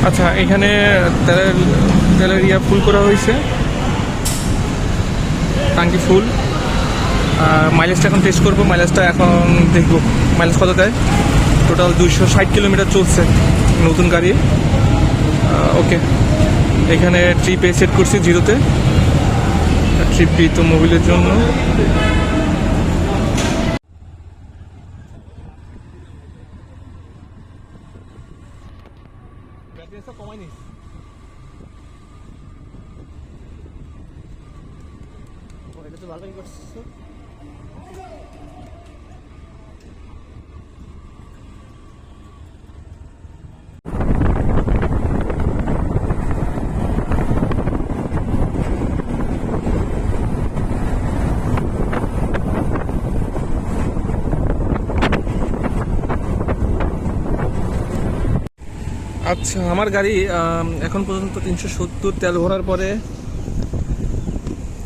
আচ্ছা, এখানে তেলের ফুল করা হয়েছে, টাঙ্কি ফুল। মাইলেজটা এখন টেস্ট করবো, মাইলেজটা এখন দেখবো মাইলেজ কত দেয়। টোটাল 260 কিলোমিটার চলছে নতুন গাড়ি। ওকে, এখানে ট্রিপ এ সেট করছি 0-তে। ট্রিপটি তো মোবিলের জন্য। আচ্ছা, আমার গাড়ি এখন পর্যন্ত 370 তেল ভরার পরে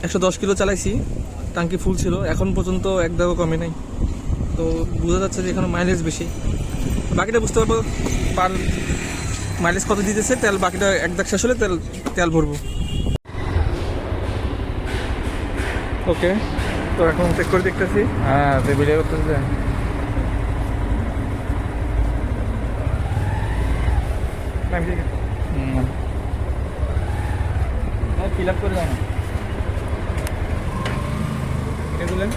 110 কিলো চালাইছি। টাঙ্কি ফুল ছিল, এখন পর্যন্ত এক দাগও কমে নাই। তো বোঝা যাচ্ছে যে এখানে মাইলেজ বেশি। বাকিটা বুঝতে পারবো পার মাইলেজ কত দিতেছে তেল। বাকিটা এক দাগ শেষ হলে তেল ভরবো। ওকে, তো এখন চেক করে দেখতেছি। হ্যাঁ, তুই ভিডিও করতেছিস? ফিল আপ করে দেয় না এটা দিলেন।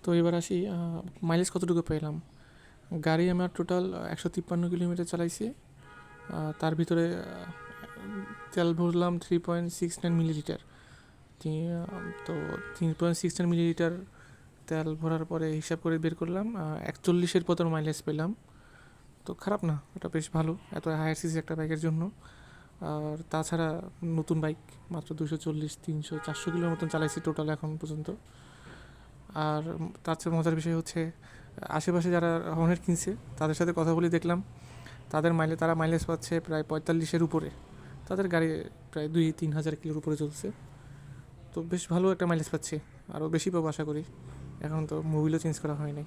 তো এবার আসি মাইলেজ কতটুকু পেলাম। গাড়ি আমার টোটাল 153 কিলোমিটার চালাইছি। তার ভিতরে তেল ভরলাম 3.69 মিলিলিটার। তো 3.69 মিলিলিটার তেল ভরার পরে হিসাব করে বের করলাম 41-এর মতন মাইলেজ পেলাম। তো খারাপ না, এটা বেশ ভালো এত হায়ার সিসি একটা বাইকের জন্য। আর তাছাড়া নতুন বাইক, মাত্র 240, 300, 400 কিলোর মতন চালাইছি টোটাল এখন পর্যন্ত। আর তার চেয়ে মজার বিষয় হচ্ছে, আশেপাশে যারা হর্নেট কিনছে তাদের সাথে কথা বলে দেখলাম তারা মাইলেজ পাচ্ছে প্রায় 45-এর উপরে। তাদের গাড়ি প্রায় 2-3 হাজার কিলোর উপরে চলছে। তো বেশ ভালো একটা মাইলেজ পাচ্ছি, আরও বেশি পাবো আশা করি। এখন তো মোবিলও চেঞ্জ করা হয়নি।